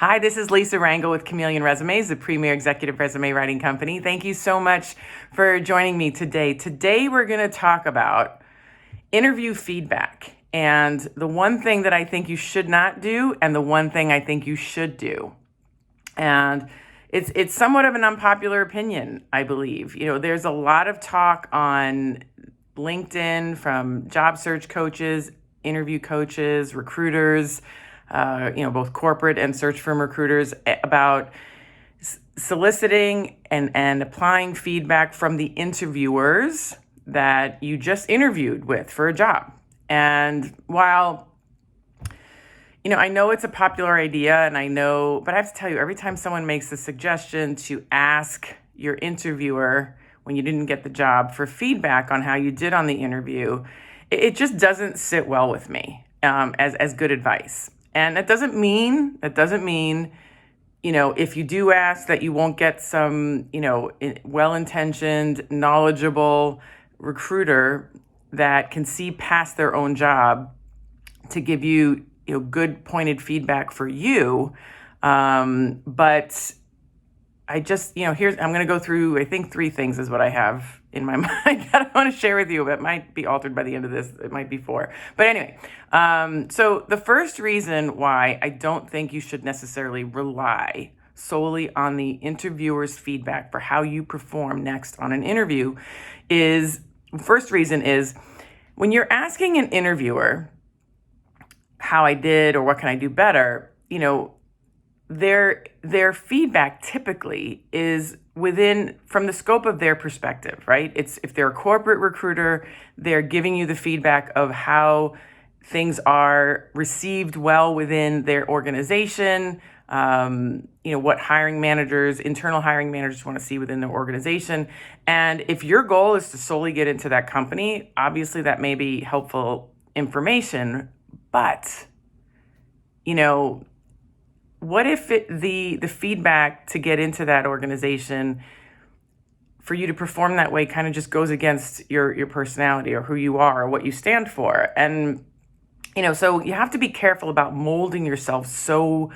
Hi, this is Lisa Rangel with Chameleon Resumes, the premier executive resume writing company. Thank you so much for joining me today. Today, we're going to talk about interview feedback and the one thing that I think you should not do and the one thing I think you should do. And it's somewhat of an unpopular opinion, I believe. There's a lot of talk on LinkedIn from job search coaches, interview coaches, recruiters, both corporate and search firm recruiters about soliciting and applying feedback from the interviewers that you just interviewed with for a job. And while I know it's a popular idea but I have to tell you, every time someone makes a suggestion to ask your interviewer when you didn't get the job for feedback on how you did on the interview, it just doesn't sit well with me as good advice. And that doesn't mean, if you do ask, that you won't get some, well-intentioned, knowledgeable recruiter that can see past their own job to give you, good pointed feedback for you. But I just, I'm going to go through, I think 3 things is what I have in my mind that I want to share with you. It might be altered by the end of this. It might be 4. But anyway, so the first reason why I don't think you should necessarily rely solely on the interviewer's feedback for how you perform next on an interview first reason is when you're asking an interviewer how I did or what can I do better, their feedback typically is from the scope of their perspective, right? If they're a corporate recruiter, they're giving you the feedback of how things are received well within their organization, what internal hiring managers want to see within their organization. And if your goal is to solely get into that company, obviously that may be helpful information, but, what if the feedback to get into that organization for you to perform that way kind of just goes against your personality or who you are or what you stand for? And, so you have to be careful about molding yourself so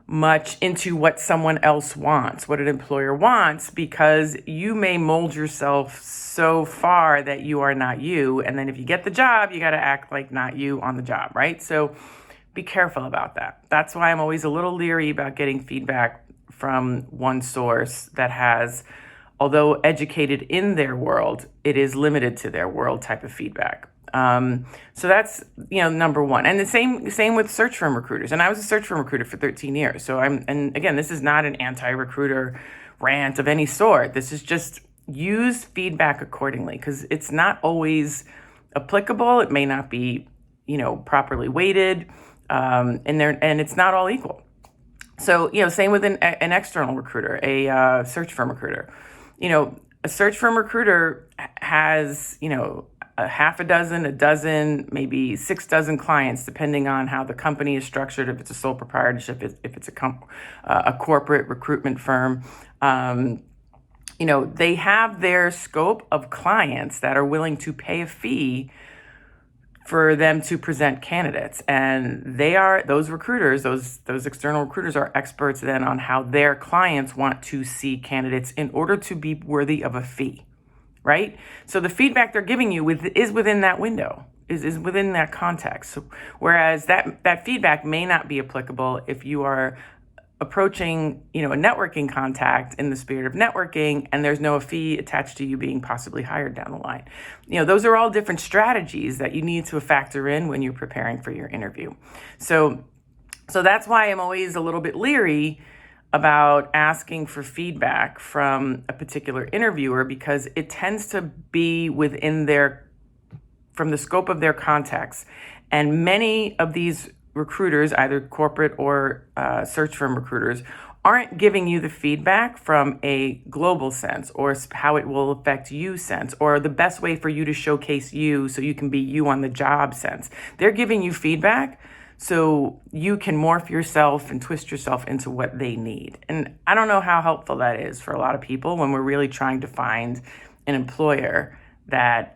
much into what someone else wants, what an employer wants, because you may mold yourself so far that you are not you. And then if you get the job, you got to act like not you on the job, right? So be careful about that. That's why I'm always a little leery about getting feedback from one source that has, although educated in their world, it is limited to their world type of feedback. So that's, number one. And the same with search firm recruiters. And I was a search firm recruiter for 13 years. So and again, this is not an anti-recruiter rant of any sort. This is just use feedback accordingly because it's not always applicable. It may not be, properly weighted. And it's not all equal. So, same with an external recruiter, a search firm recruiter. A search firm recruiter has, a half a dozen, maybe 6 dozen clients, depending on how the company is structured, if it's a sole proprietorship, if it's a corporate recruitment firm. They have their scope of clients that are willing to pay a fee for them to present candidates. And those recruiters, those external recruiters are experts then on how their clients want to see candidates in order to be worthy of a fee, right? So the feedback they're giving you is within that window, is within that context. So, whereas that feedback may not be applicable if you are approaching, a networking contact in the spirit of networking, and there's no fee attached to you being possibly hired down the line. Those are all different strategies that you need to factor in when you're preparing for your interview. So that's why I'm always a little bit leery about asking for feedback from a particular interviewer, because it tends to be from the scope of their context. And many of these recruiters, either corporate or search firm recruiters, aren't giving you the feedback from a global sense or how it will affect you sense or the best way for you to showcase you so you can be you on the job sense. They're giving you feedback so you can morph yourself and twist yourself into what they need. And I don't know how helpful that is for a lot of people when we're really trying to find an employer that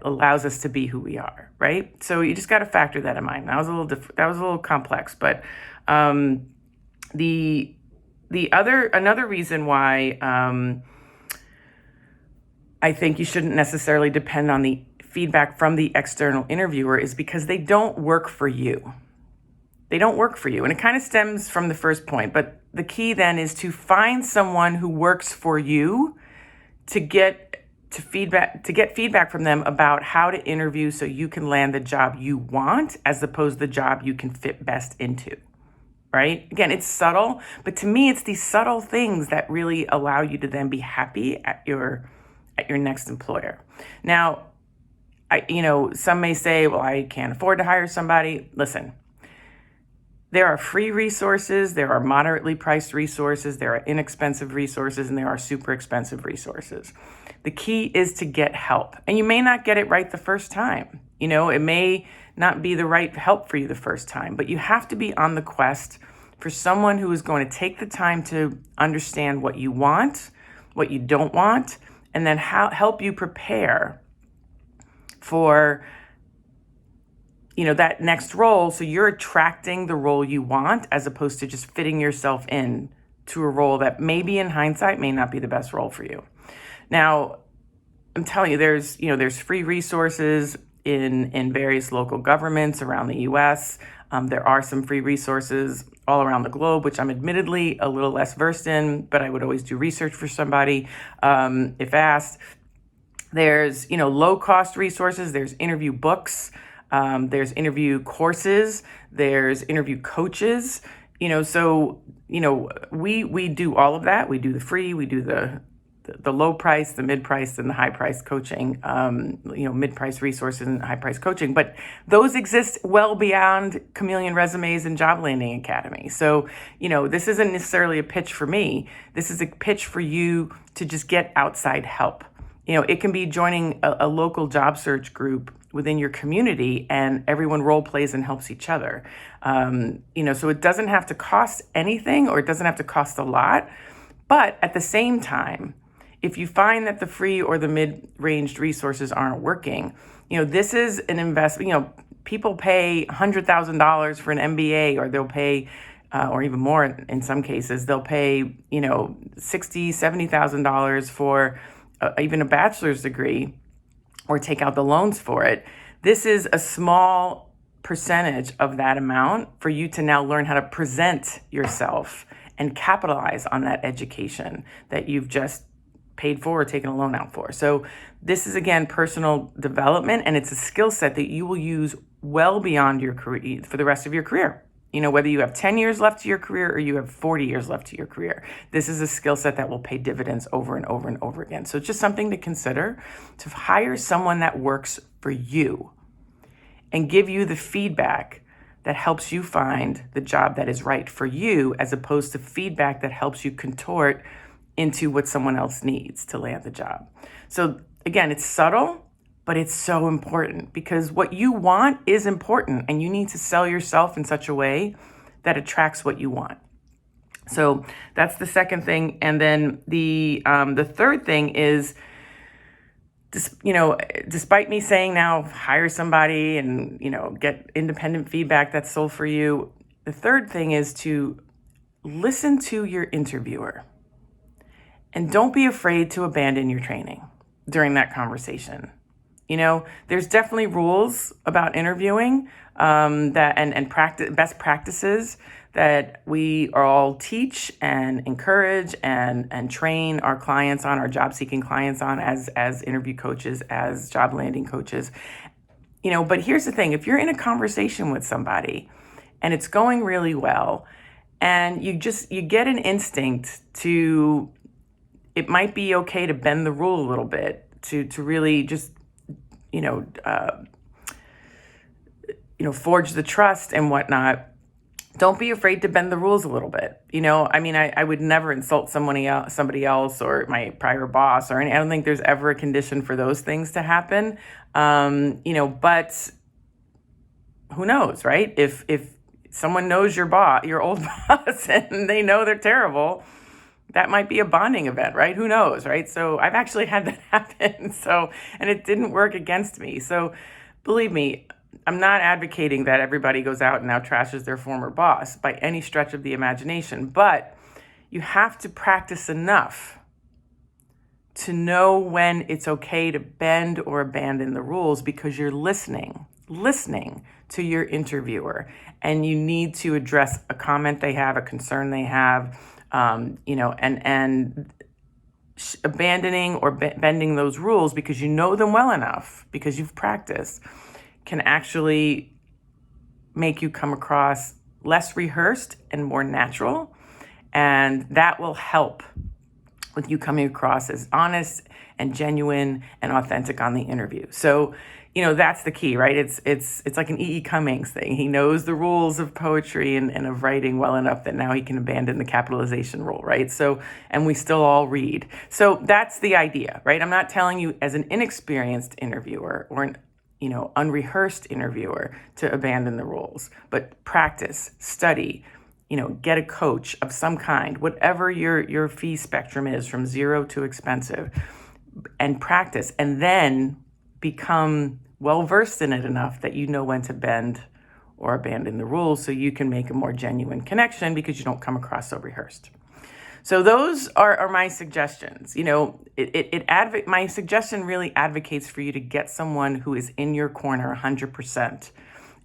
allows us to be who we are, right? So you just got to factor that in mind. That was a little complex, but The another reason why I think you shouldn't necessarily depend on the feedback from the external interviewer is because they don't work for you. They don't work for you. And it kind of stems from the first point. But the key then is to find someone who works for you to get feedback from them about how to interview so you can land the job you want as opposed to the job you can fit best into. Right? Again, it's subtle, but to me, it's these subtle things that really allow you to then be happy at your next employer. Now, some may say, well, I can't afford to hire somebody. Listen, there are free resources, there are moderately priced resources, there are inexpensive resources, and there are super expensive resources. The key is to get help. And you may not get it right the first time. It may not be the right help for you the first time, but you have to be on the quest for someone who is going to take the time to understand what you want, what you don't want, and then help you prepare for that next role, so you're attracting the role you want as opposed to just fitting yourself in to a role that maybe in hindsight may not be the best role for you. Now, I'm telling you, there's free resources in various local governments around the U.S. There are some free resources all around the globe, which I'm admittedly a little less versed in, but I would always do research for somebody if asked. There's low-cost resources. There's interview books. There's interview courses, there's interview coaches, so we do all of that. We do the free, we do the low price, the mid price, and the high price coaching, mid price resources and high price coaching. But those exist well beyond Chameleon Resumes and Job Landing Academy. So, this isn't necessarily a pitch for me. This is a pitch for you to just get outside help. It can be joining a local job search group within your community, and everyone role plays and helps each other. So it doesn't have to cost anything, or it doesn't have to cost a lot. But at the same time, if you find that the free or the mid-ranged resources aren't working, this is an investment. People pay $100,000 for an MBA, or they'll pay, or even more in some cases, they'll pay, $60,000, $70,000 for even a bachelor's degree, or take out the loans for it. This is a small percentage of that amount for you to now learn how to present yourself and capitalize on that education that you've just paid for or taken a loan out for. So this is, again, personal development, and it's a skill set that you will use well beyond your career for the rest of your career. Whether you have 10 years left to your career or you have 40 years left to your career, this is a skill set that will pay dividends over and over and over again. So it's just something to consider, to hire someone that works for you and give you the feedback that helps you find the job that is right for you, as opposed to feedback that helps you contort into what someone else needs to land the job. So again, it's subtle, but it's so important, because what you want is important, and you need to sell yourself in such a way that attracts what you want. So that's the second thing. And then the third thing is, despite me saying now hire somebody and, get independent feedback that's sold for you, the third thing is to listen to your interviewer, and don't be afraid to abandon your training during that conversation. There's definitely rules about interviewing that and best practices that we all teach and encourage and train our clients on, our job-seeking clients on, as interview coaches, as job landing coaches. But here's the thing: if you're in a conversation with somebody and it's going really well, and you get an instinct to, it might be okay to bend the rule a little bit to really just forge the trust and whatnot. Don't be afraid to bend the rules a little bit. I would never insult somebody else or my prior boss or any. I don't think there's ever a condition for those things to happen. But who knows, right? If someone knows your old boss, and they know they're terrible, that might be a bonding event, right? Who knows, right? So I've actually had that happen. And it didn't work against me. So believe me, I'm not advocating that everybody goes out and now trashes their former boss by any stretch of the imagination, but you have to practice enough to know when it's okay to bend or abandon the rules, because you're listening to your interviewer, and you need to address a comment they have, a concern they have, and abandoning or bending those rules because you know them well enough, because you've practiced, can actually make you come across less rehearsed and more natural. And that will help with you coming across as honest and genuine and authentic on the interview. So, that's the key, right? It's like an E.E. Cummings thing. He knows the rules of poetry and of writing well enough that now he can abandon the capitalization rule, right? So, and we still all read. So that's the idea, right? I'm not telling you as an inexperienced interviewer or an unrehearsed interviewer to abandon the rules, but practice, study, get a coach of some kind, whatever your fee spectrum is, from zero to expensive, and practice, and then become well-versed in it enough that you know when to bend or abandon the rules, so you can make a more genuine connection because you don't come across so rehearsed. So those are my suggestions. My suggestion really advocates for you to get someone who is in your corner 100%,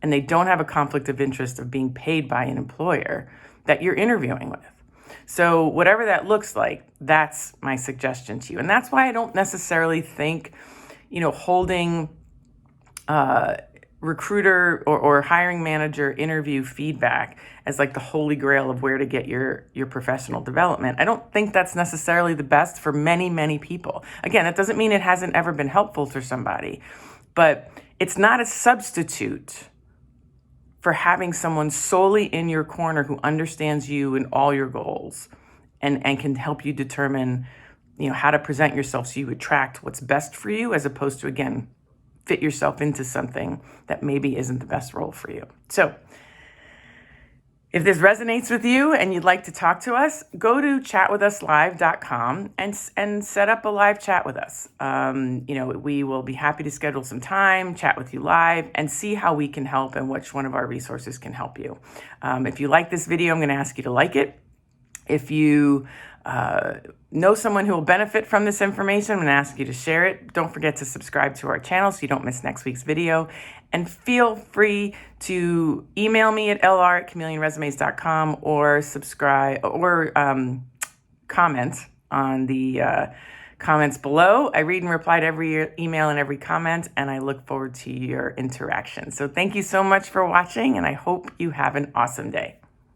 and they don't have a conflict of interest of being paid by an employer that you're interviewing with. So whatever that looks like, that's my suggestion to you. And that's why I don't necessarily think, holding recruiter or hiring manager interview feedback as like the holy grail of where to get your professional development. I don't think that's necessarily the best for many, many people. Again, it doesn't mean it hasn't ever been helpful for somebody, but it's not a substitute for having someone solely in your corner who understands you and all your goals and can help you determine, how to present yourself so you attract what's best for you, as opposed to, again, fit yourself into something that maybe isn't the best role for you. So if this resonates with you and you'd like to talk to us, go to chatwithuslive.com and set up a live chat with us. We will be happy to schedule some time, chat with you live, and see how we can help and which one of our resources can help you. If you like this video, I'm going to ask you to like it. If you know someone who will benefit from this information, I'm going to ask you to share it. Don't forget to subscribe to our channel so you don't miss next week's video. And feel free to email me at lr@chameleonresumes.com or subscribe or comment on the comments below. I read and reply to every email and every comment, and I look forward to your interaction. So thank you so much for watching, and I hope you have an awesome day.